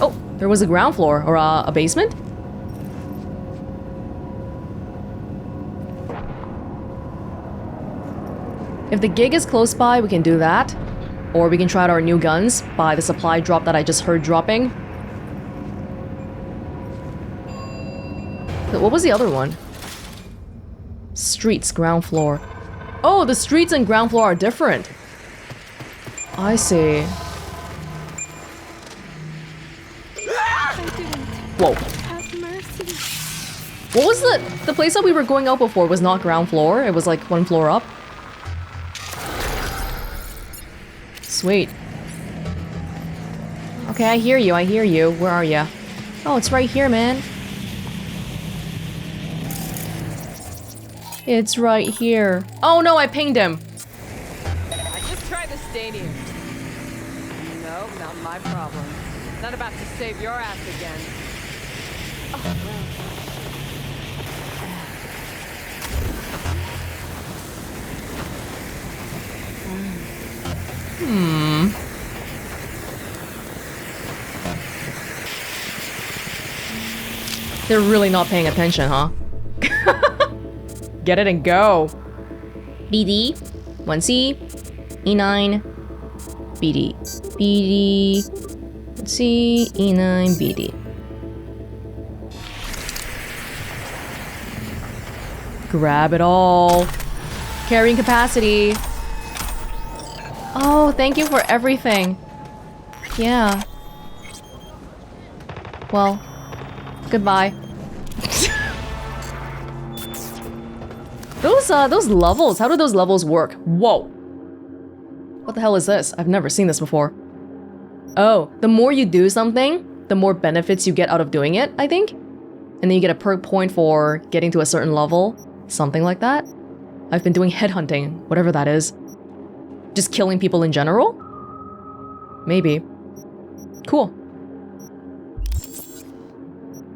Oh, there was a ground floor or a basement? If the gig is close by, we can do that. Or we can try out our new guns by the supply drop that I just heard dropping. What was the other one? Streets, ground floor. Oh, the streets and ground floor are different. I see. Whoa. Have mercy. What was the place that we were going out before was not ground floor, it was like one floor up. Sweet. Okay, I hear you, I hear you. Where are you? Oh, it's right here, man. It's right here. Oh no, I pinged him. I just tried to stadium. No, not my problem. Not about to save your ass again. Oh, They're really not paying attention, huh? Get it and go. BD, 1C, E9, BD, BD, 1C, E9, BD. Grab it all. Carrying capacity. Oh, thank you for everything. Yeah. Well, goodbye. Those levels, how do those levels work? Whoa. What the hell is this? I've never seen this before. Oh, the more you do something, the more benefits you get out of doing it, I think? And then you get a perk point for getting to a certain level. Something like that. I've been doing headhunting, whatever that is. Just killing people in general? Maybe. Cool.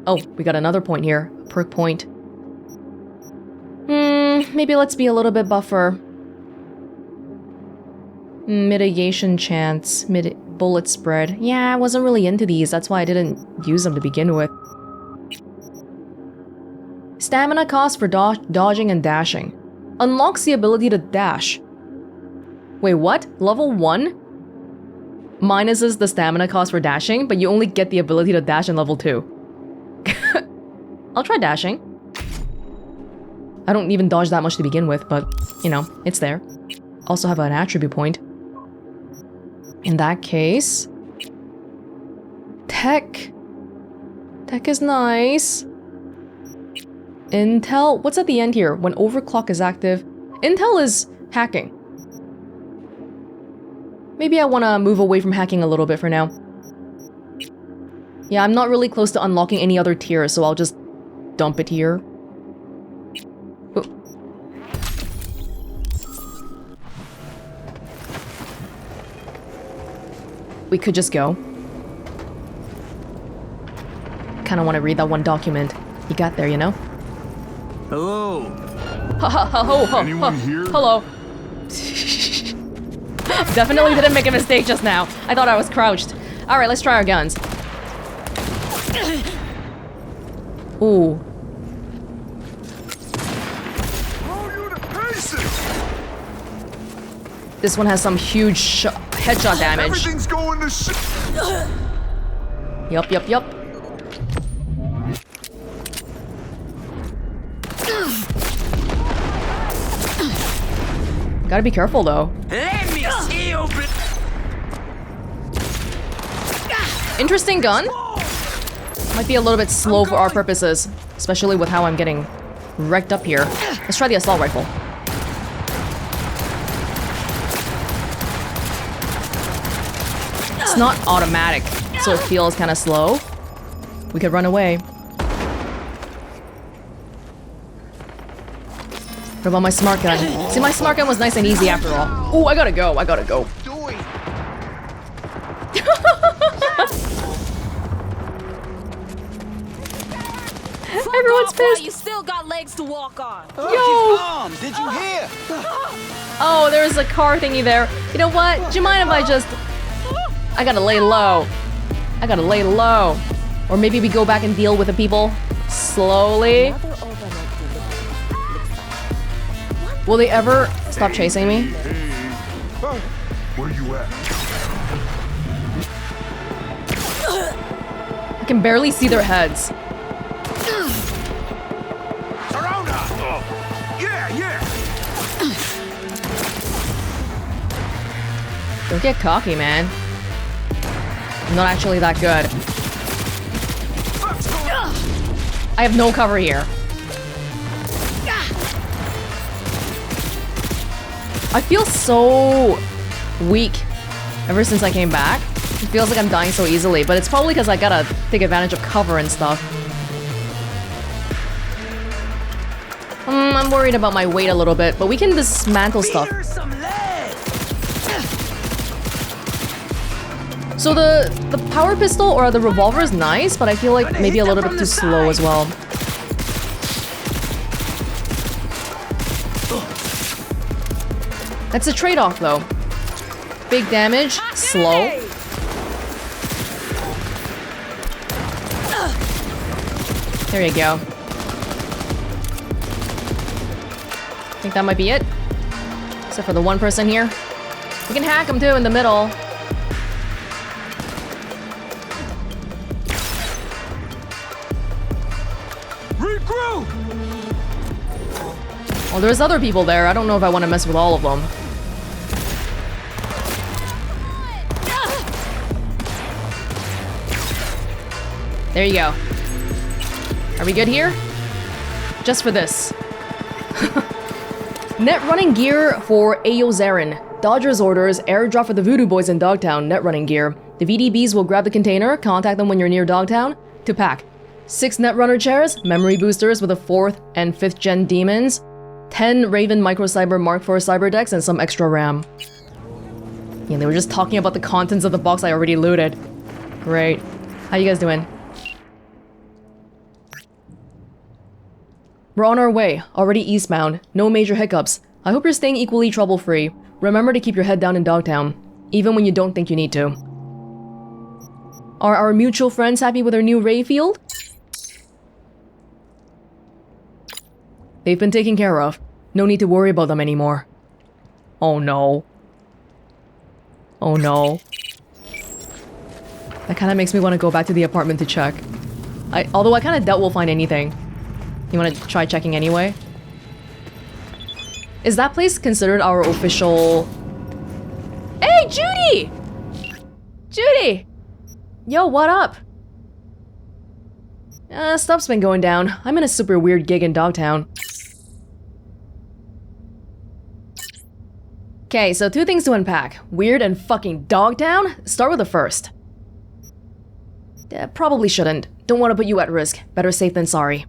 Oh, we got another point here. Perk point. Maybe let's be a little bit buffer. Mitigation chance. Bullet spread. Yeah, I wasn't really into these. That's why I didn't use them to begin with. Stamina cost for dodging and dashing. Unlocks the ability to dash. Wait, what? Level 1? Minuses the stamina cost for dashing, but you only get the ability to dash in level 2. I'll try dashing. I don't even dodge that much to begin with, but, you know, it's there. Also have an attribute point. In that case... Tech. Tech is nice. Intel? What's at the end here? When overclock is active. Intel is hacking. Maybe I want to move away from hacking a little bit for now. Yeah, I'm not really close to unlocking any other tiers, so I'll just dump it here. Ooh. We could just go. Kinda want to read that one document you got there, you know? Hello. Anyone here? Hello. Definitely didn't make a mistake just now. I thought I was crouched. Alright, let's try our guns. Ooh. This one has some huge headshot damage. Everything's going to shit. Yup. Gotta be careful though. Let me see you. Interesting gun. Might be a little bit slow for our purposes, especially with how I'm getting wrecked up here. Let's try the assault rifle. It's not automatic, so it feels kind of slow. We could run away. What about my smart gun? See, my smart gun was nice and easy after all. Ooh, I gotta go. Everyone's pissed. You still got legs to walk on. Yo! Did you hear? Oh, there's a car thingy there. You know what? Do you mind if I gotta lay low. I gotta lay low. Or maybe we go back and deal with the people slowly. Will they ever stop chasing me? Hey, where you at? I can barely see their heads. Surround us! Yeah! Don't get cocky, man. I'm not actually that good. I have no cover here. I feel so weak ever since I came back. It feels like I'm dying so easily, but it's probably because I gotta take advantage of cover and stuff. I'm worried about my weight a little bit, but we can dismantle stuff. So the power pistol or the revolver is nice, but I feel like maybe a little bit too slow as well. That's a trade-off though. Big damage, slow. There you go. I think that might be it. Except for the one person here. We can hack him too in the middle. Regroup! Well, there's other people there. I don't know if I want to mess with all of them. There you go. Are we good here? Just for this. Net running gear for Aozarin. Dodger's orders, airdrop for the Voodoo Boys in Dogtown, net running gear. The VDBs will grab the container, contact them when you're near Dogtown, to pack. 6 Netrunner chairs, memory boosters with the 4th and 5th gen demons, 10 Raven Microcyber Mark IV cyber decks, and some extra RAM. Yeah, they were just talking about the contents of the box I already looted. Great. How you guys doing? We're on our way, already eastbound. No major hiccups. I hope you're staying equally trouble-free. Remember to keep your head down in Dogtown, even when you don't think you need to. Are our mutual friends happy with their new ray field? They've been taken care of. No need to worry about them anymore. Oh no. Oh no. That kind of makes me want to go back to the apartment to check. Although I kind of doubt we'll find anything. You want to try checking anyway? Is that place considered our official... Hey, Judy! Judy! Yo, what up? Stuff's been going down. I'm in a super weird gig in Dogtown. Okay, so 2 things to unpack. Weird and fucking Dogtown? Start with the first. Probably shouldn't. Don't want to put you at risk. Better safe than sorry.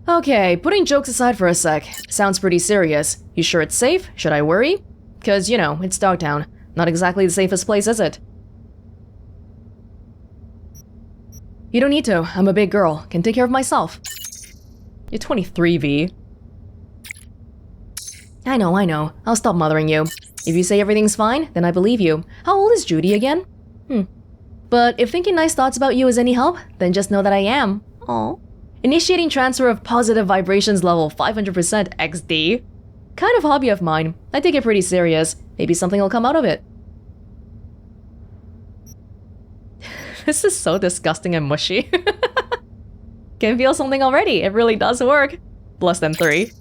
Okay, putting jokes aside for a sec. Sounds pretty serious. You sure it's safe? Should I worry? 'Cause, you know, it's Dogtown. Not exactly the safest place, is it? You don't need to. I'm a big girl. Can take care of myself. You're 23, V. I know. I'll stop mothering you. If you say everything's fine, then I believe you. How old is Judy again? But if thinking nice thoughts about you is any help, then just know that I am. Aw. Initiating transfer of positive vibrations level 500% XD. Kind of hobby of mine. I take it pretty serious. Maybe something will come out of it. This is so disgusting and mushy. Can feel something already. It really does work. Less than 3.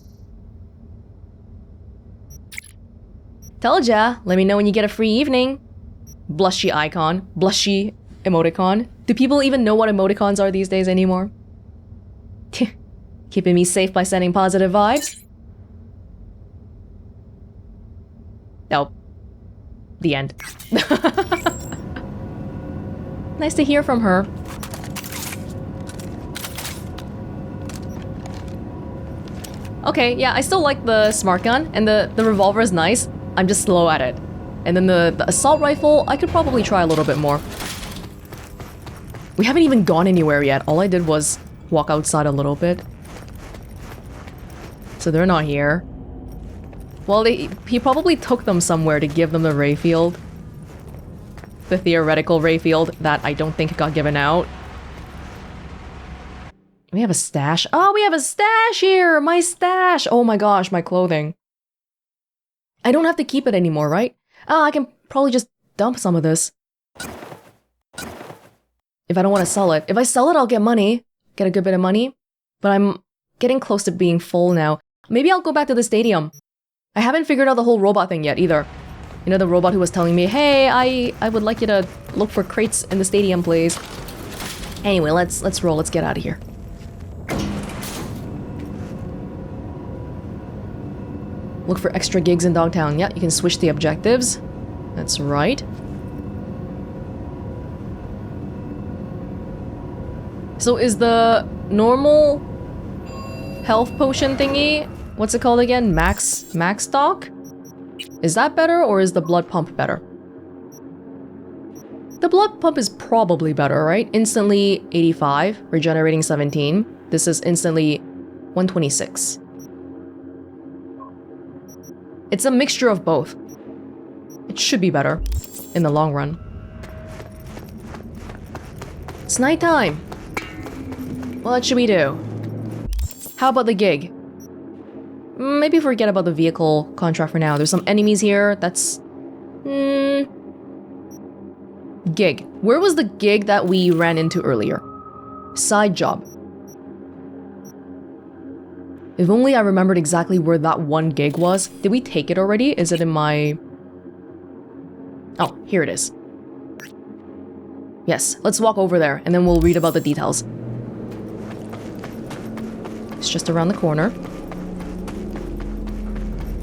Told ya. Let me know when you get a free evening. Blushy icon. Blushy emoticon. Do people even know what emoticons are these days anymore? Keeping me safe by sending positive vibes? Oh. The end. Nice to hear from her. Okay, yeah, I still like the smart gun, and the revolver is nice. I'm just slow at it. And then the assault rifle, I could probably try a little bit more. We haven't even gone anywhere yet. All I did was walk outside a little bit. So they're not here. Well, he probably took them somewhere to give them the ray field. The theoretical ray field that I don't think got given out. We have a stash. Oh, we have a stash here! My stash! Oh my gosh, my clothing. I don't have to keep it anymore, right? Ah, I can probably just dump some of this. If I don't want to sell it. If I sell it, I'll get money. Get a good bit of money. But I'm getting close to being full now. Maybe I'll go back to the stadium. I haven't figured out the whole robot thing yet either. You know, the robot who was telling me, hey, I would like you to look for crates in the stadium, please. Anyway, let's roll. Let's get out of here. Look for extra gigs in Dogtown. Yeah, you can switch the objectives. That's right. So is the normal health potion thingy, what's it called again? Max stock? Is that better or is the blood pump better? The blood pump is probably better, right? Instantly 85, regenerating 17. This is instantly 126. It's a mixture of both. It should be better in the long run. It's nighttime. What should we do? How about the gig? Maybe forget about the vehicle contract for now. There's some enemies here. That's... Gig. Where was the gig that we ran into earlier? Side job. If only I remembered exactly where that one gig was. Did we take it already? Is it in my... Oh, here it is. Yes, let's walk over there and then we'll read about the details. It's just around the corner.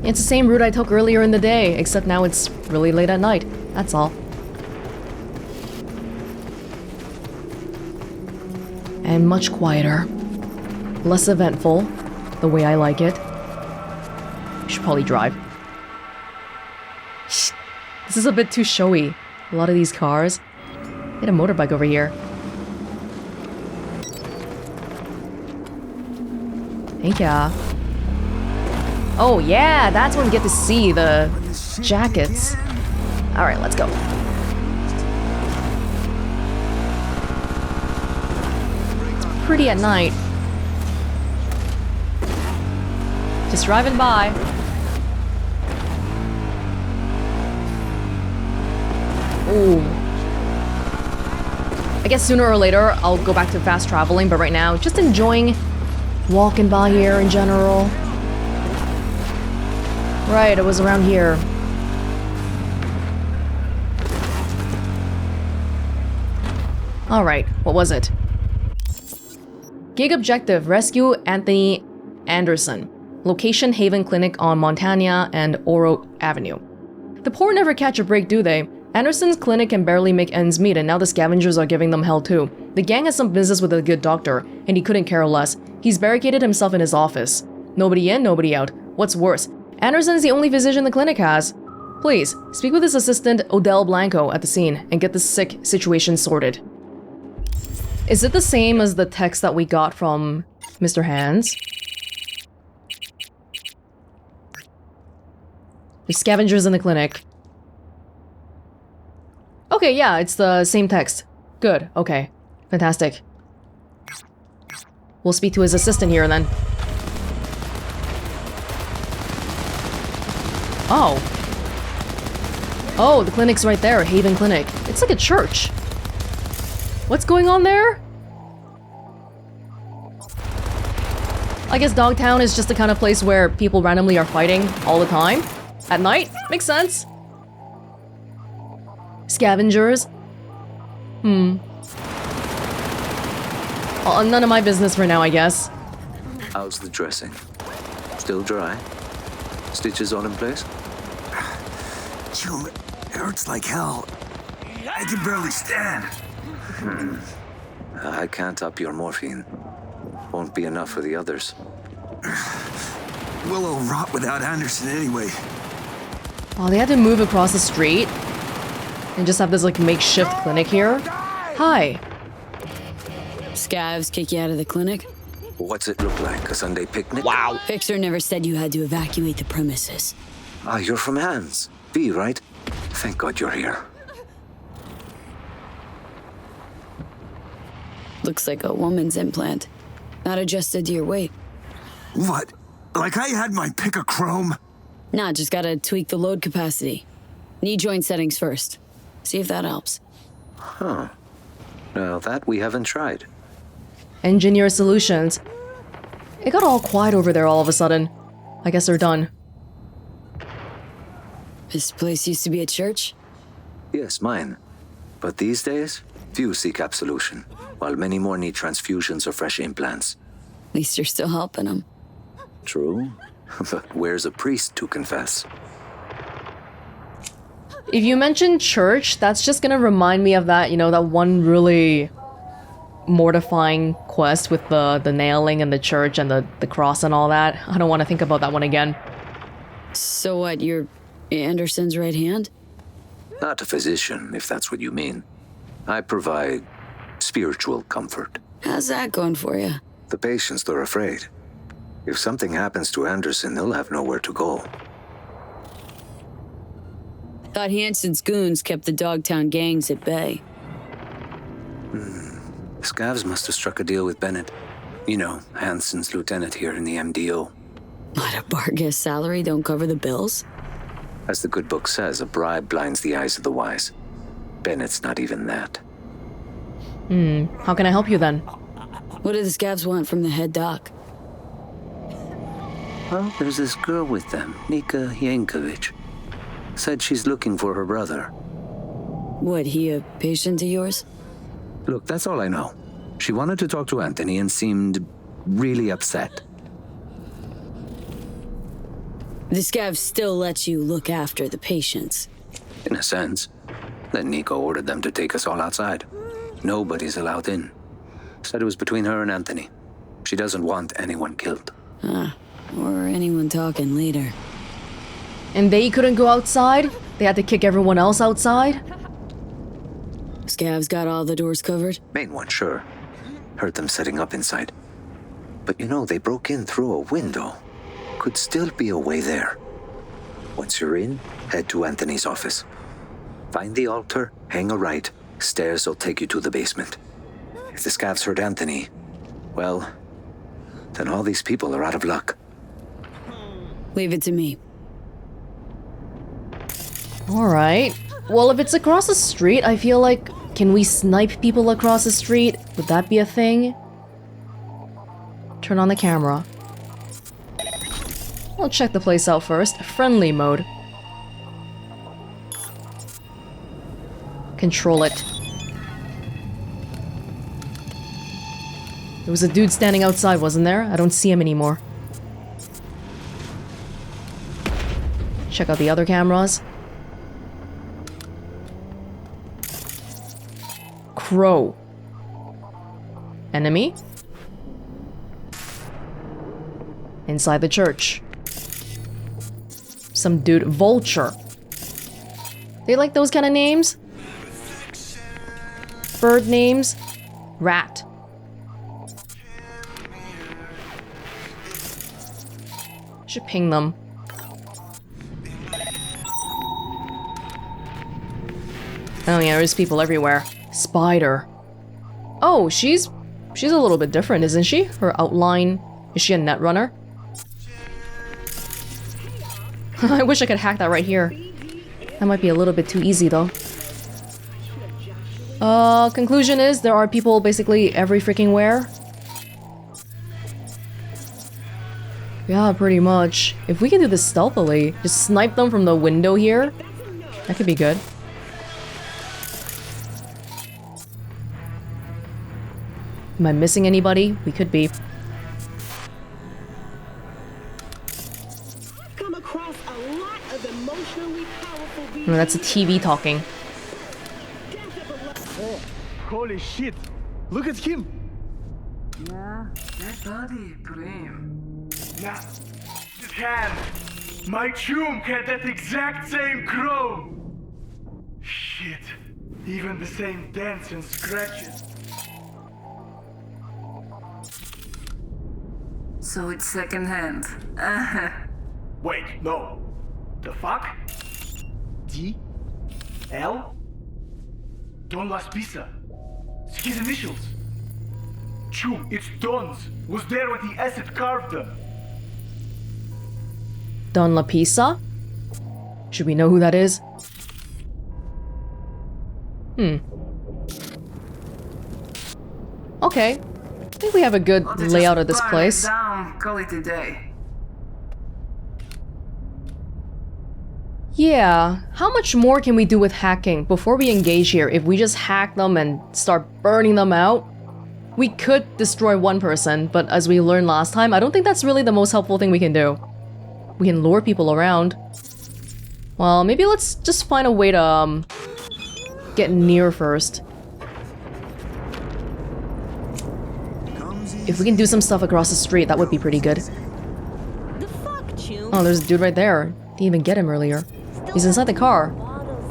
It's the same route I took earlier in the day, except now it's really late at night. That's all. And much quieter. Less eventful, the way I like it. We should probably drive. This is a bit too showy. A lot of these cars. Get a motorbike over here. Thank ya. Oh yeah, that's when we get to see the jackets. Alright, let's go. It's pretty at night. Just driving by. Ooh. I guess sooner or later I'll go back to fast traveling, but right now, just enjoying walking by here in general. Right, it was around here. Alright, what was it? Gig objective, rescue Anthony Anderson. Location, Haven Clinic on Montana and Oro Avenue. The poor never catch a break, do they? Anderson's clinic can barely make ends meet and now the scavengers are giving them hell too. The gang has some business with a good doctor, and he couldn't care less. He's barricaded himself in his office. Nobody in, nobody out. What's worse, Anderson's the only physician the clinic has. Please, speak with his assistant Odell Blanco at the scene and get this sick situation sorted. Is it the same as the text that we got from Mr. Hands? There's scavengers in the clinic. Okay, yeah, it's the same text. Good, okay. Fantastic. We'll speak to his assistant here then. Oh. Oh, the clinic's right there, Haven Clinic. It's like a church. What's going on there? I guess Dogtown is just the kind of place where people randomly are fighting all the time. At night? Makes sense. Scavengers? Well, none of my business for now, I guess. How's the dressing? Still dry? Stitches on in place? June, it hurts like hell. I can barely stand. I can't up your morphine. Won't be enough for the others. Willow rot without Anderson anyway. Oh, they had to move across the street and just have this like makeshift clinic here. Hi. Scavs kick you out of the clinic? What's it look like? A Sunday picnic? Wow. Fixer never said you had to evacuate the premises. Ah, you're from Hans. V, right? Thank God you're here. Looks like a woman's implant. Not adjusted to your weight. What? Like I had my pick of chrome? Nah, just gotta tweak the load capacity. Knee joint settings first. See if that helps. Huh. Now that we haven't tried. Engineer solutions. It got all quiet over there all of a sudden. I guess they're done. This place used to be a church? Yes, mine. But these days, few seek absolution, while many more need transfusions or fresh implants. At least you're still helping them. True. But where's a priest to confess? If you mention church, that's just gonna remind me of that, that one really mortifying quest with the nailing and the church and the cross and all that. I don't want to think about that one again. So what, you're Anderson's right hand? Not a physician, if that's what you mean. I provide spiritual comfort. How's that going for you? The patients, they're afraid. If something happens to Anderson, they'll have nowhere to go. Thought Hansen's goons kept the Dogtown gangs at bay. Scavs must have struck a deal with Bennett. You know, Hansen's lieutenant here in the MDO. What, a Bargas salary don't cover the bills? As the good book says, a bribe blinds the eyes of the wise. Bennett's not even that. How can I help you then? What do the scabs want from the head doc? Well, there's this girl with them, Nika Yankovic. Said she's looking for her brother. What, he a patient of yours? Look, that's all I know. She wanted to talk to Anthony and seemed really upset. The scabs still let you look after the patients. In a sense. Then Nico ordered them to take us all outside. Nobody's allowed in. Said it was between her and Anthony. She doesn't want anyone killed. Or anyone talking later. And they couldn't go outside? They had to kick everyone else outside? Scabs got all the doors covered? Main one, sure. Heard them setting up inside. But they broke in through a window. Could still be a way there. Once you're in, head to Anthony's office. Find the altar, hang a right. Stairs will take you to the basement. If the scavs hurt Anthony, well, then all these people are out of luck. Leave it to me. Alright. Well, if it's across the street, I feel like... Can we snipe people across the street? Would that be a thing? Turn on the camera. We'll check the place out first. Friendly mode. Control it. There was a dude standing outside, wasn't there? I don't see him anymore. Check out the other cameras. Crow. Enemy. Inside the church. Some dude. Vulture. They like those kind of names? Bird names. Rat. Should ping them. Oh yeah, there's people everywhere. Spider. Oh, she's a little bit different, isn't she? Her outline. Is she a netrunner? I wish I could hack that right here. That might be a little bit too easy though. Conclusion is there are people basically every freaking where. Yeah, pretty much. If we can do this stealthily, just snipe them from the window here, that could be good. Am I missing anybody? We could be. Come across a lot of emotionally powerful beings. No, that's a TV talking. Holy shit! Look at him! Yeah, that body, Prim. Nah, it can. My tomb had that exact same crow. Shit, even the same dents and scratches. So it's secondhand. Wait, no. The fuck? D? L? Don Las Pisa. It's his initials. Chum, it's Don's. Was there when the acid carved them. Don La Pisa? Should we know who that is? Okay. I think we have a good layout of this place. Down, call it a day. Yeah, how much more can we do with hacking before we engage here? If we just hack them and start burning them out? We could destroy one person, but as we learned last time, I don't think that's really the most helpful thing we can do. We can lure people around. Well, maybe let's just find a way to, get near first. If we can do some stuff across the street, that would be pretty good. The fuck, Chum? Oh, there's a dude right there. Didn't even get him earlier. He's inside the car.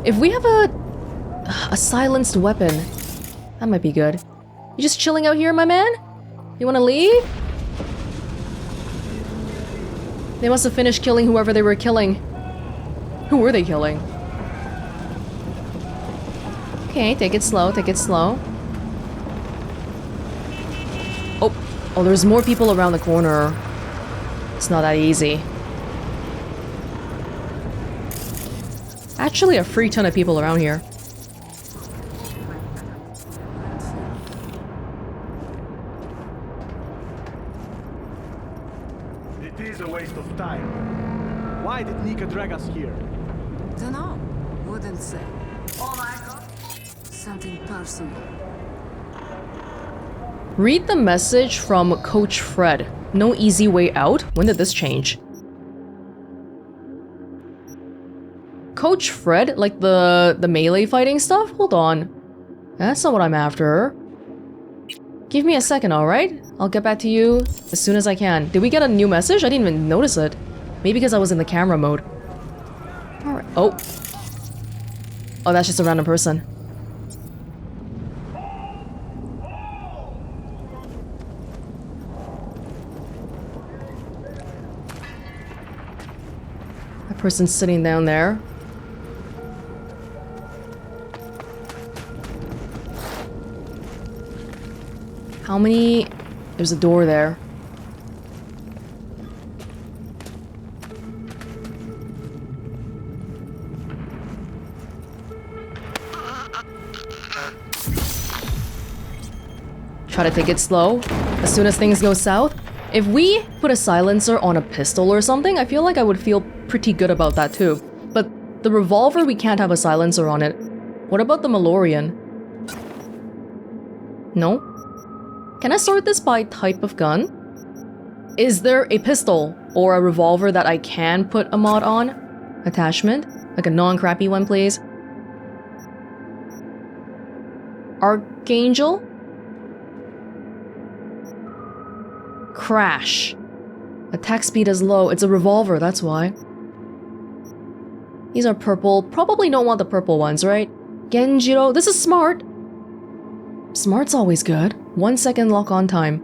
If we have a silenced weapon, that might be good. You just chilling out here, my man? You wanna leave? They must have finished killing whoever they were killing. Who were they killing? Okay, take it slow, take it slow. Oh, there's more people around the corner. It's not that easy. Actually, a free ton of people around here. It is a waste of time. Why did Nika drag us here? Dunno. Wouldn't say. All I got? Something personal. Read the message from Coach Fred. No easy way out? When did this change? Coach Fred? Like the melee fighting stuff? Hold on. That's not what I'm after. Give me a second, alright? I'll get back to you as soon as I can. Did we get a new message? I didn't even notice it. Maybe because I was in the camera mode. Alright. Oh. Oh, that's just a random person. That person's sitting down there. How many? There's a door there. Try to take it slow. As soon as things go south. If we put a silencer on a pistol or something, I feel like I would feel pretty good about that too. But the revolver, we can't have a silencer on it. What about the Malorian? No? Can I sort this by type of gun? Is there a pistol or a revolver that I can put a mod on? Attachment? Like a non-crappy one, please. Archangel? Crash. Attack speed is low. It's a revolver, that's why. These are purple. Probably don't want the purple ones, right? Genjiro. This is smart. Smart's always good. 1 second lock-on time.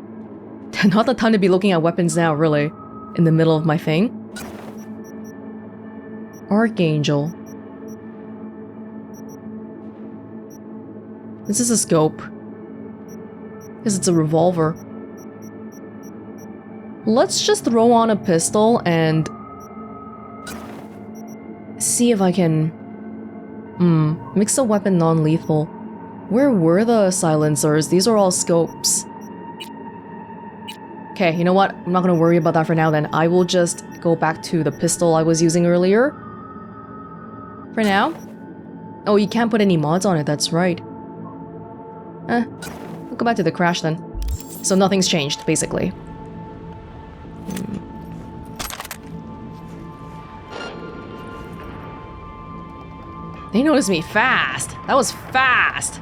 Not the time to be looking at weapons now, really. In the middle of my thing. Archangel. This is a scope. Because it's a revolver. Let's just throw on a pistol and see if I can mix a weapon non-lethal. Where were the silencers? These are all scopes. Okay, you know what? I'm not gonna worry about that for now then. I will just go back to the pistol I was using earlier. For now. Oh, you can't put any mods on it, that's right. We'll go back to the crash then. So nothing's changed, basically. They noticed me fast. That was fast.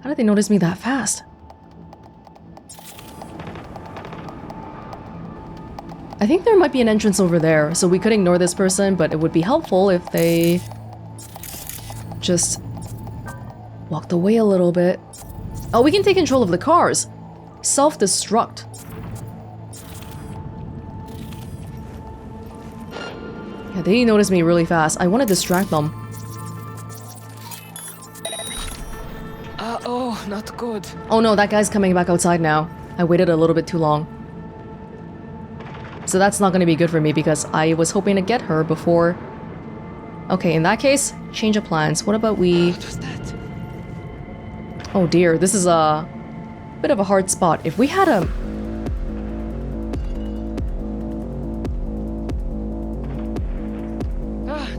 How did they notice me that fast? I think there might be an entrance over there, so we could ignore this person, but it would be helpful if they just walked away a little bit. Oh, we can take control of the cars. Self-destruct. Yeah, they noticed me really fast. I want to distract them. Oh, not good. Oh no, that guy's coming back outside now. I waited a little bit too long. So that's not going to be good for me because I was hoping to get her before... Okay, in that case, change of plans. What about we... What was that? Oh dear, this is a bit of a hard spot. If we had a...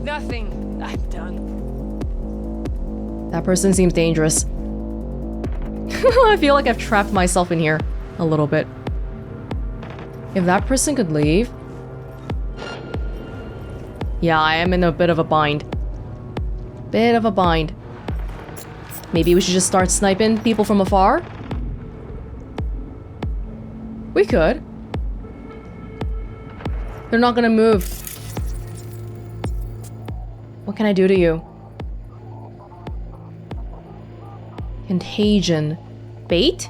Nothing. I'm done. That person seems dangerous. I feel like I've trapped myself in here a little bit. If that person could leave... Yeah, I am in a bit of a bind. Bit of a bind. Maybe we should just start sniping people from afar? We could. They're not gonna move. What can I do to you? Contagion. Bait?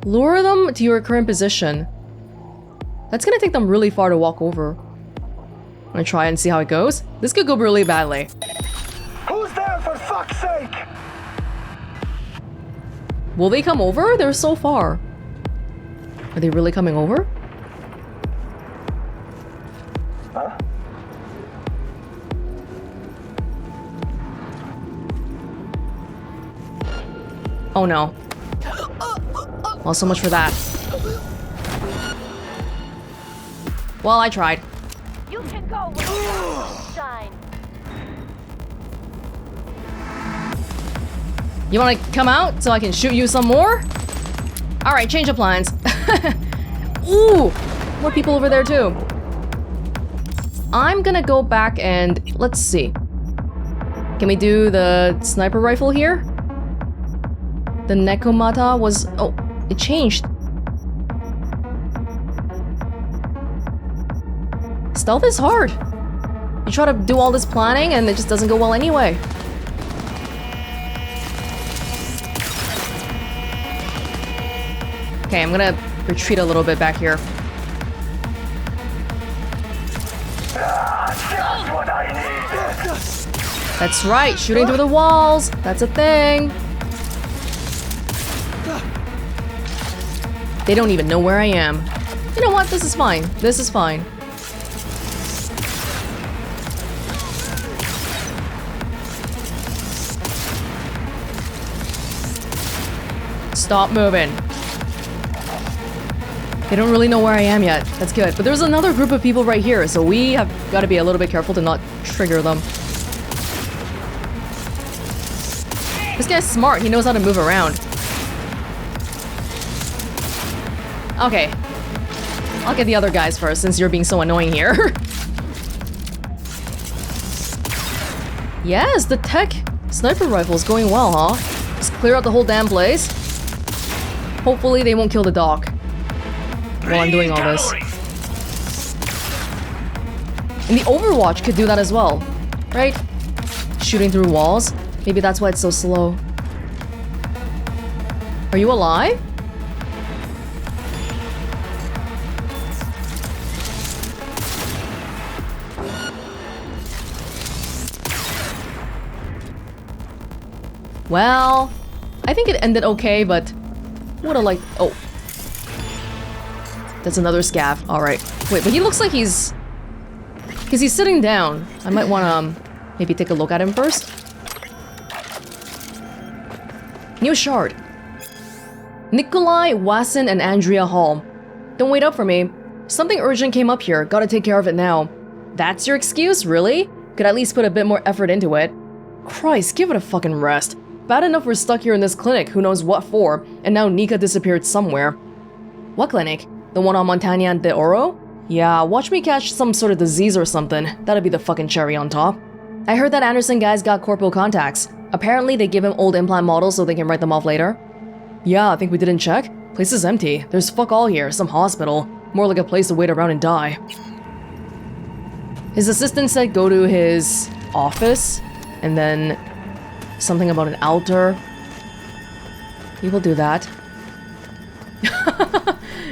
Lure them to your current position. That's gonna take them really far to walk over. I'm gonna try and see how it goes. This could go really badly. Who's there, for fuck's sake? Will they come over? They're so far. Are they really coming over? Huh? Oh no. Well, so much for that. Well, I tried. You can go with shine. You wanna come out so I can shoot you some more? Alright, change of plans. Ooh! More people over there too. I'm gonna go back and... let's see. Can we do the sniper rifle here? The Nekomata was... oh, it changed. Stealth is hard. You try to do all this planning and it just doesn't go well anyway. Okay, I'm gonna retreat a little bit back here. Just what I need. That's right, shooting through the walls. That's a thing. They don't even know where I am. You know what? This is fine. This is fine. Stop moving. They don't really know where I am yet. That's good. But there's another group of people right here, so we have got to be a little bit careful to not trigger them. This guy's smart. He knows how to move around. Okay. I'll get the other guys first, since you're being so annoying here. Yes, the tech sniper rifle is going well, huh? Just clear out the whole damn place. Hopefully they won't kill the dog while I'm doing all this. And the Overwatch could do that as well, right? Shooting through walls. Maybe that's why it's so slow. Are you alive? Well, I think it ended okay, but would've liked... oh. That's another scav. Alright. Wait, but he looks like he's... because he's sitting down. I might wanna maybe take a look at him first. New shard. Nikolai, Wasson, and Andrea Hall. Don't wait up for me. Something urgent came up here. Gotta take care of it now. That's your excuse? Really? Could at least put a bit more effort into it. Christ, give it a fucking rest. Bad enough we're stuck here in this clinic, who knows what for, and now Nika disappeared somewhere. What clinic? The one on Montaña de Oro? Yeah, watch me catch some sort of disease or something. That'd be the fucking cherry on top. I heard that Anderson guys got corporal contacts. Apparently they give him old implant models so they can write them off later. Yeah, I think we didn't check. Place is empty. There's fuck all here, some hospital. More like a place to wait around and die. His assistant said go to his office, and then something about an altar. We will do that.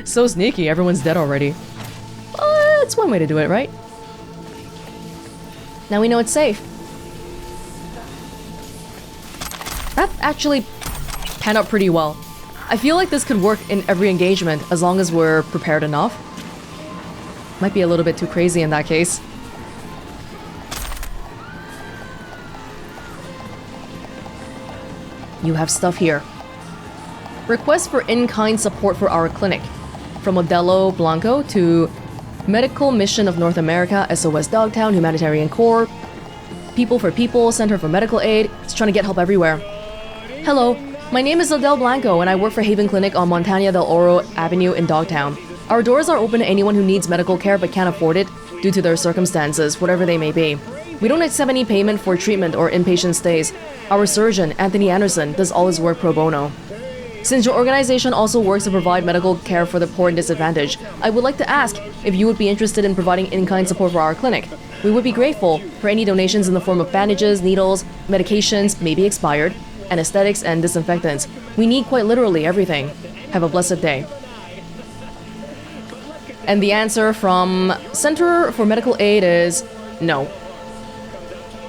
So sneaky, everyone's dead already. That's one way to do it, right? Now we know it's safe. That actually panned out pretty well. I feel like this could work in every engagement as long as we're prepared enough. Might be a little bit too crazy in that case. You have stuff here. Request for in-kind support for our clinic. From Modelo Blanco to Medical Mission of North America, SOS Dogtown, Humanitarian Corps, People for People, Center for Medical Aid. It's trying to get help everywhere. Hello, my name is Odell Blanco and I work for Haven Clinic on Montana del Oro Avenue in Dogtown. Our doors are open to anyone who needs medical care but can't afford it due to their circumstances, whatever they may be. We don't accept any payment for treatment or inpatient stays. Our surgeon, Anthony Anderson, does all his work pro bono. Since your organization also works to provide medical care for the poor and disadvantaged, I would like to ask if you would be interested in providing in-kind support for our clinic. We would be grateful for any donations in the form of bandages, needles, medications, maybe expired, anesthetics, and disinfectants. We need quite literally everything. Have a blessed day. And the answer from Center for Medical Aid is no.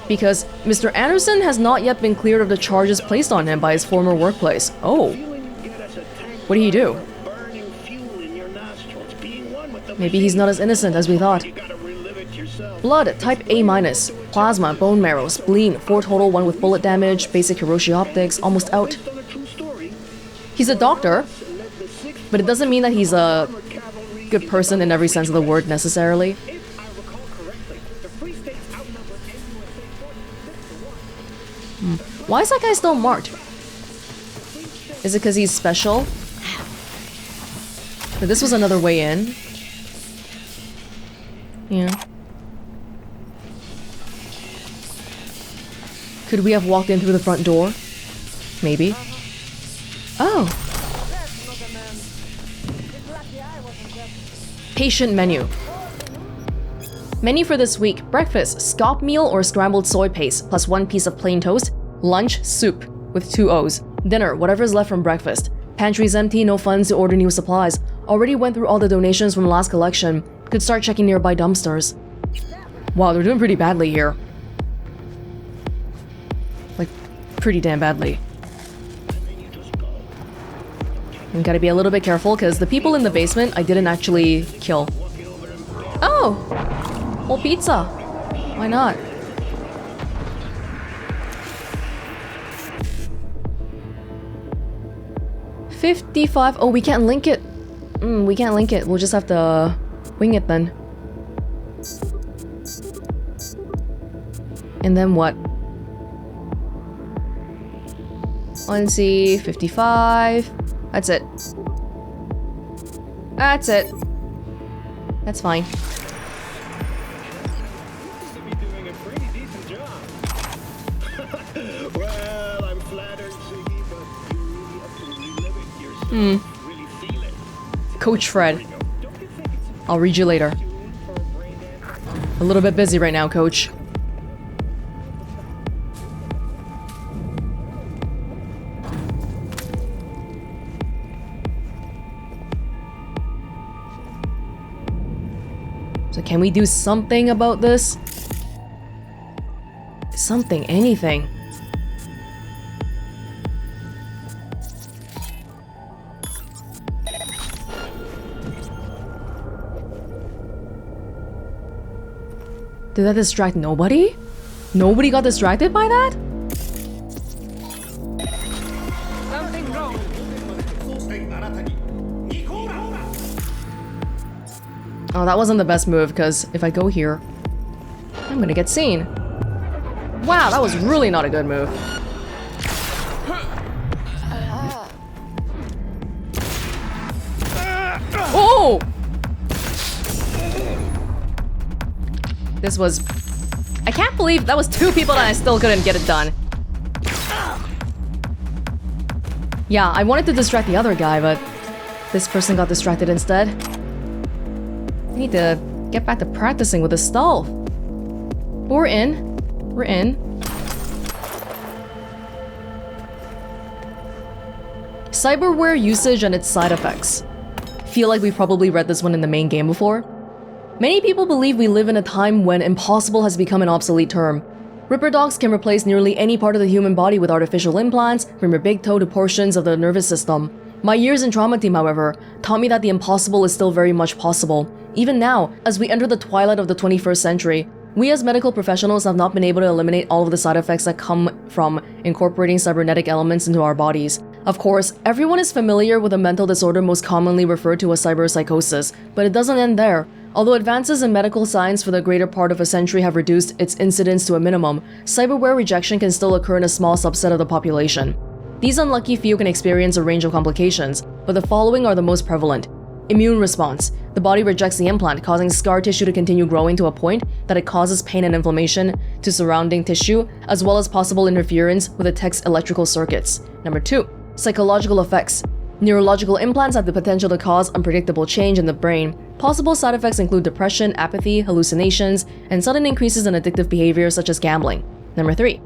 Because Mr. Anderson has not yet been cleared of the charges placed on him by his former workplace. Oh. What did he do? Maybe he's not as innocent as we thought. Blood, type A-. Plasma, bone marrow, spleen, 4 total, 1 with bullet damage, basic Hiroshi optics, almost out. He's a doctor, but it doesn't mean that he's a good person in every sense of the word necessarily. Why is that guy still marked? Is it because he's special? But this was another way in. Yeah. Could we have walked in through the front door? Maybe. Oh. Patient menu. Menu for this week. Breakfast, scop meal or scrambled soy paste, plus 1 piece of plain toast. Lunch, soup, with 2 O's. Dinner, whatever's left from breakfast. Pantry's empty, no funds to order new supplies. Already went through all the donations from last collection. Could start checking nearby dumpsters. Wow, they're doing pretty badly here. Like, pretty damn badly. We gotta be a little bit careful, because the people in the basement I didn't actually kill. Oh! Whole pizza! Why not? $55. Oh, we can't link it. We can't link it. We'll just have to wing it then. And then what? Let's see. 55. That's it. That's it. That's fine. Coach Fred. I'll read you later. A little bit busy right now, Coach. So can we do something about this? Something, anything. Did that distract nobody? Nobody got distracted by that? Something wrong. Oh, that wasn't the best move, because if I go here, I'm gonna get seen. Wow, that was really not a good move. Oh! This was... I can't believe that was 2 people and I still couldn't get it done. Yeah, I wanted to distract the other guy, but this person got distracted instead. I need to get back to practicing with the stealth. But we're in. We're in. Cyberware usage and its side effects. Feel like we've probably read this one in the main game before. Many people believe we live in a time when impossible has become an obsolete term. Ripper dogs can replace nearly any part of the human body with artificial implants, from your big toe to portions of the nervous system. My years in trauma team, however, taught me that the impossible is still very much possible. Even now, as we enter the twilight of the 21st century, we as medical professionals have not been able to eliminate all of the side effects that come from incorporating cybernetic elements into our bodies. Of course, everyone is familiar with a mental disorder most commonly referred to as cyberpsychosis, but it doesn't end there. Although advances in medical science for the greater part of a century have reduced its incidence to a minimum, cyberware rejection can still occur in a small subset of the population. These unlucky few can experience a range of complications, but the following are the most prevalent. Immune response. The body rejects the implant, causing scar tissue to continue growing to a point that it causes pain and inflammation to surrounding tissue, as well as possible interference with the tech's electrical circuits. Number 2. Psychological effects. Neurological implants have the potential to cause unpredictable change in the brain. Possible side effects include depression, apathy, hallucinations, and sudden increases in addictive behavior such as gambling. Number 3.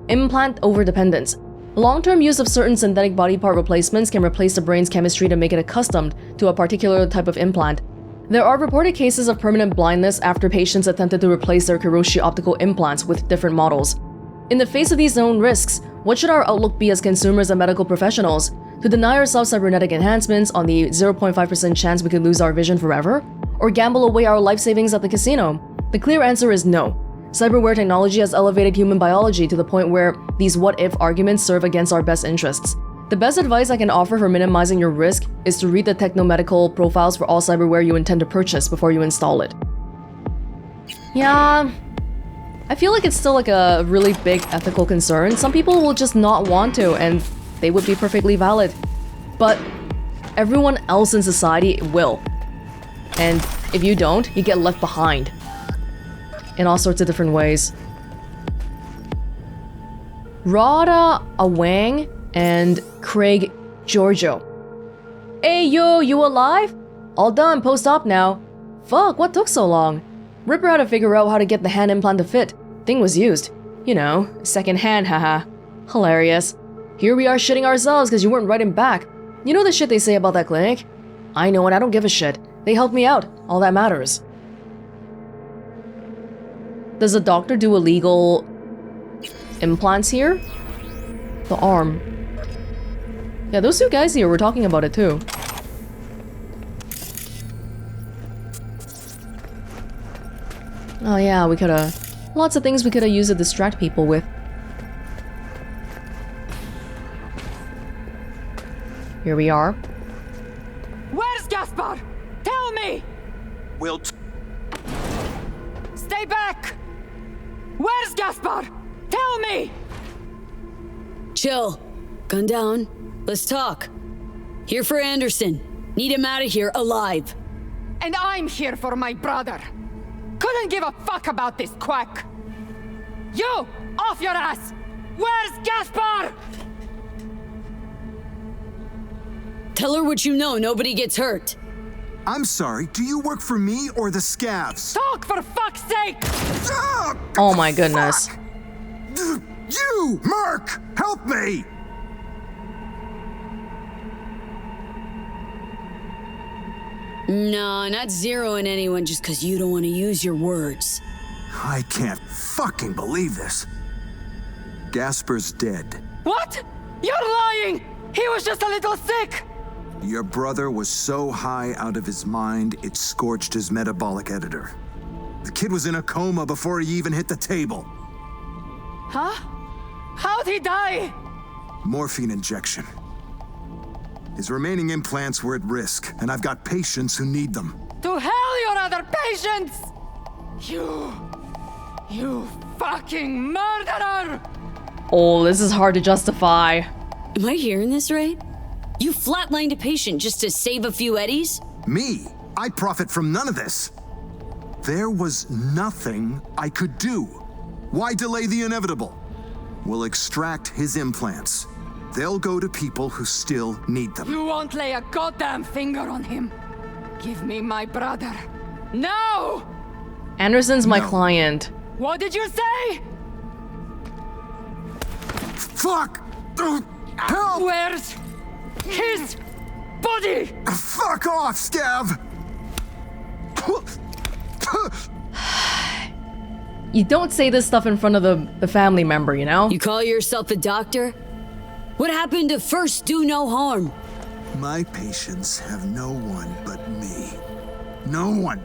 Implant overdependence. Long-term use of certain synthetic body part replacements can replace the brain's chemistry to make it accustomed to a particular type of implant. There are reported cases of permanent blindness after patients attempted to replace their Kiroshi optical implants with different models. In the face of these known risks, what should our outlook be as consumers and medical professionals? To deny ourselves cybernetic enhancements on the 0.5% chance we could lose our vision forever? Or gamble away our life savings at the casino? The clear answer is no. Cyberware technology has elevated human biology to the point where these what-if arguments serve against our best interests. The best advice I can offer for minimizing your risk is to read the technomedical profiles for all cyberware you intend to purchase before you install it. Yeah, I feel like it's still like a really big ethical concern. Some people will just not want to, and they would be perfectly valid. But everyone else in society will. And if you don't, you get left behind. In all sorts of different ways. Rada Awang and Craig Giorgio. Hey yo, you alive? All done, post-op now. Fuck, what took so long? Ripper had to figure out how to get the hand implant to fit. Thing was used. You know, second hand, haha. Hilarious. Here we are shitting ourselves because you weren't writing back. You know the shit they say about that clinic? I know and I don't give a shit. They helped me out. All that matters. Does the doctor do illegal implants here? The arm. Yeah, those two guys here were talking about it too. Oh yeah, we coulda... Lots of things we coulda used to distract people with. Here we are. Where's Gaspar? Tell me! We'll Stay back! Where's Gaspar? Tell me! Chill. Gun down. Let's talk. Here for Anderson. Need him out of here alive. And I'm here for my brother. Couldn't give a fuck about this quack. You! Off your ass! Where's Gaspar? Tell her what you know. Nobody gets hurt. I'm sorry, do you work for me or the scavs? Talk for fuck's sake! Oh my goodness. Fuck! You, Merc! Help me! No, not zeroing anyone just because you don't want to use your words. I can't fucking believe this. Gasper's dead. What? You're lying! He was just a little sick! Your brother was so high out of his mind, it scorched his metabolic editor. The kid was in a coma before he even hit the table. Huh? How'd he die? Morphine injection. His remaining implants were at risk, and I've got patients who need them. To hell your other patients! You fucking murderer! Oh, this is hard to justify. Am I hearing this right? You flatlined a patient just to save a few eddies? Me? I profit from none of this. There was nothing I could do. Why delay the inevitable? We'll extract his implants. They'll go to people who still need them. You won't lay a goddamn finger on him. Give me my brother. No! Anderson's my No. client. What did you say? Fuck! Help! Where's his body? Fuck off, Scav! You don't say this stuff in front of the family member, you know? You call yourself a doctor? What happened to first do no harm? My patients have no one but me. No one.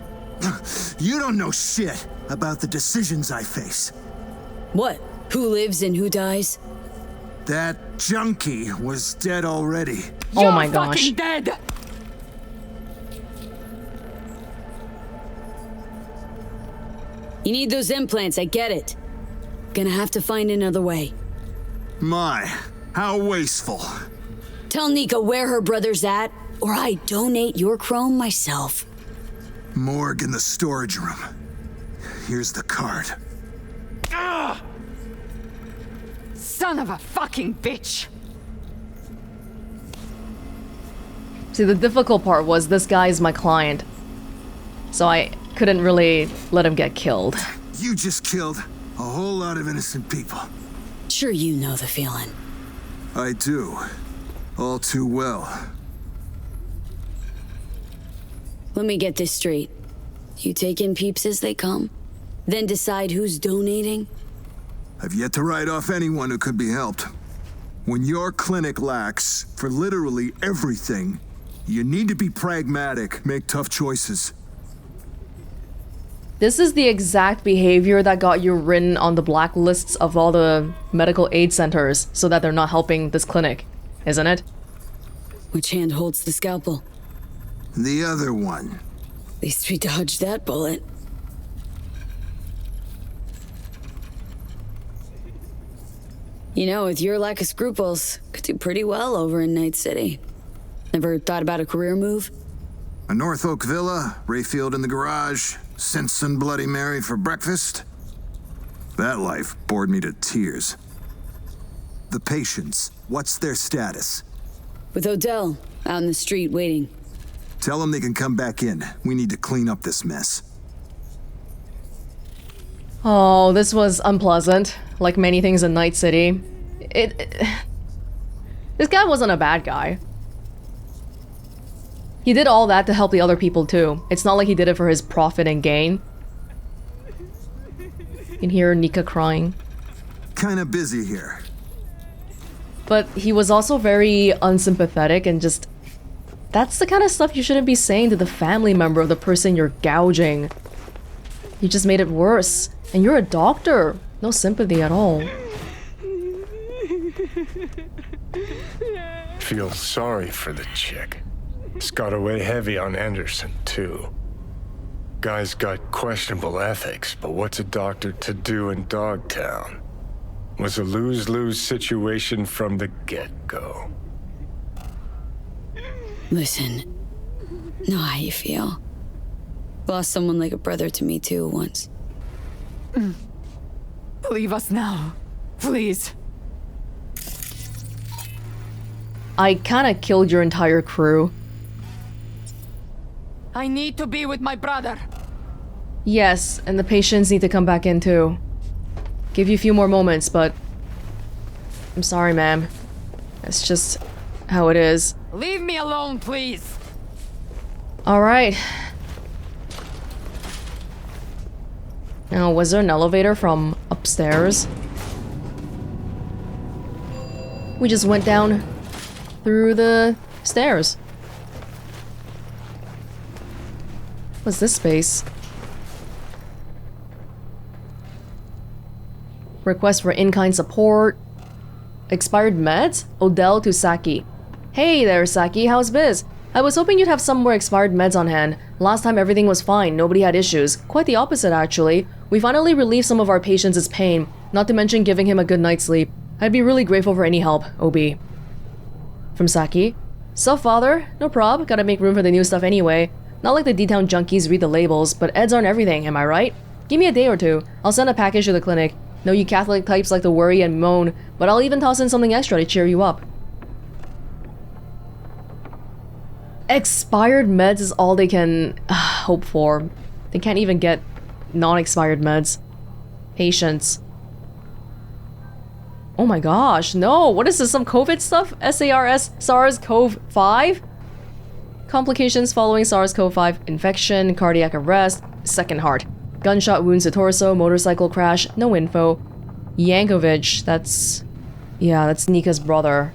You don't know shit about the decisions I face. What? Who lives and who dies? That junkie was dead already. Oh my gosh. Fucking dead! You need those implants, I get it. Gonna have to find another way. My, how wasteful. Tell Nika where her brother's at, or I donate your chrome myself. Morgue in the storage room. Here's the card. Ugh! Son of a fucking bitch! See, the difficult part was this guy is my client. So I couldn't really let him get killed. You just killed a whole lot of innocent people. Sure you know the feeling. I do. All too well. Let me get this straight. You take in peeps as they come, then decide who's donating? I've yet to write off anyone who could be helped. When your clinic lacks for literally everything, you need to be pragmatic, make tough choices. This is the exact behavior that got you written on the blacklists of all the medical aid centers so that they're not helping this clinic, isn't it? Which hand holds the scalpel? The other one. At least we dodged that bullet. You know, with your lack of scruples, could do pretty well over in Night City. Never thought about a career move? A North Oak villa, Rayfield in the garage, Simpson Bloody Mary for breakfast. That life bored me to tears. The patients, what's their status? With Odell, out in the street waiting. Tell them they can come back in. We need to clean up this mess. Oh, this was unpleasant. Like many things in Night City. This guy wasn't a bad guy. He did all that to help the other people too. It's not like he did it for his profit and gain. You can hear Nika crying. Kinda busy here. But he was also very unsympathetic and just... That's the kind of stuff you shouldn't be saying to the family member of the person you're gouging. You just made it worse. And you're a doctor. No sympathy at all. Feel sorry for the chick. It's got away heavy on Anderson, too. Guy's got questionable ethics, but what's a doctor to do in Dogtown? Was a lose-lose situation from the get-go. Listen, know how you feel. Lost someone like a brother to me too once. Leave us now, please. I kinda killed your entire crew. I need to be with my brother. Yes, and the patients need to come back in too. Give you a few more moments, but... I'm sorry, ma'am. It's just how it is. Leave me alone, please. Alright. Now, was there an elevator from upstairs? We just went down through the stairs. What's this space? Request for in-kind support. Expired meds? Odell to Saki. Hey there, Saki, how's biz? I was hoping you'd have some more expired meds on hand. Last time everything was fine, nobody had issues. Quite the opposite, actually. We finally relieved some of our patients' pain, not to mention giving him a good night's sleep. I'd be really grateful for any help, OB. From Saki. Sup, father? No prob, gotta make room for the new stuff anyway. Not like the D-Town junkies read the labels, but eds aren't everything, am I right? Give me a day or two. I'll send a package to the clinic. Know you Catholic types like to worry and moan, but I'll even toss in something extra to cheer you up. Expired meds is all they can hope for. They can't even get non-expired meds. Patience. Oh my gosh, no! What is this, some COVID stuff? SARS-CoV-5? Complications following SARS-CoV-5 infection, cardiac arrest. second heart. Gunshot wounds to torso, motorcycle crash, no info. Yankovic, that's... yeah, that's Nika's brother.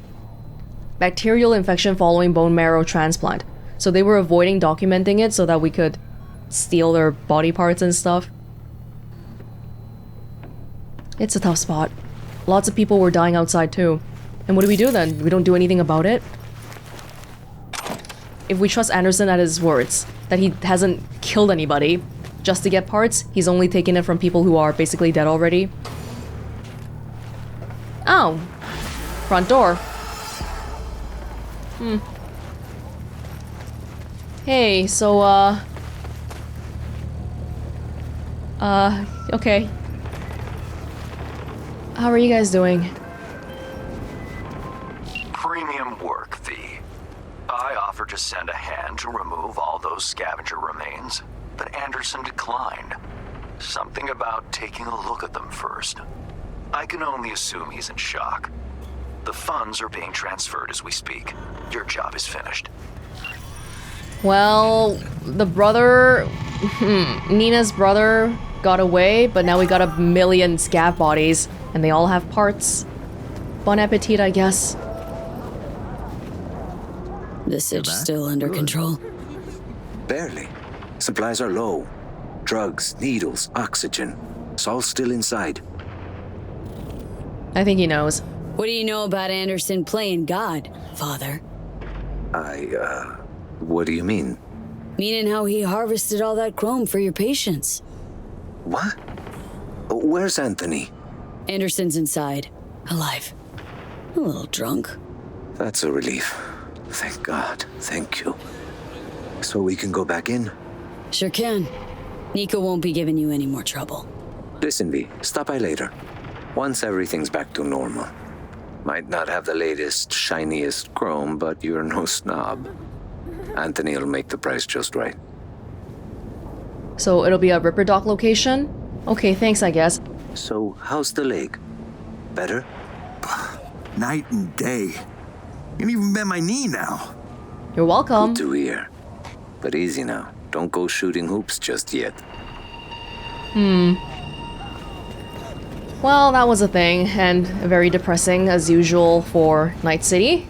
Bacterial infection following bone marrow transplant. So they were avoiding documenting it so that we could steal their body parts and stuff. It's a tough spot. Lots of people were dying outside too. And what do we do then? We don't do anything about it? If we trust Anderson at his words, that he hasn't killed anybody just to get parts, he's only taken it from people who are basically dead already. Oh. Front door. Hey, so, okay. How are you guys doing? Premium work, V. I offered to send a hand to remove all those scavenger remains, but Anderson declined. Something about taking a look at them first. I can only assume he's in shock. The funds are being transferred as we speak. Your job is finished. Well, the brother... Nina's brother got away, but now we got a million scav bodies, and they all have parts. Bon appetit, I guess. The sitch's still under control. Barely. Supplies are low. Drugs, needles, oxygen. It's all still inside. I think he knows. What do you know about Anderson playing God, Father? What do you mean? Meaning how he harvested all that chrome for your patients. What? Where's Anthony? Anderson's inside. Alive. A little drunk. That's a relief. Thank God. Thank you. So we can go back in? Sure can. Nico won't be giving you any more trouble. Listen, V, stop by later. Once everything's back to normal. Might not have the latest, shiniest chrome, but you're no snob. Anthony will make the price just right. So it'll be a Ripper Dock location? Okay, thanks, I guess. So, how's the leg? Better? Night and day. You can even bend my knee now. You're welcome. Good to hear. But easy now. Don't go shooting hoops just yet. Well, that was a thing, and very depressing as usual for Night City.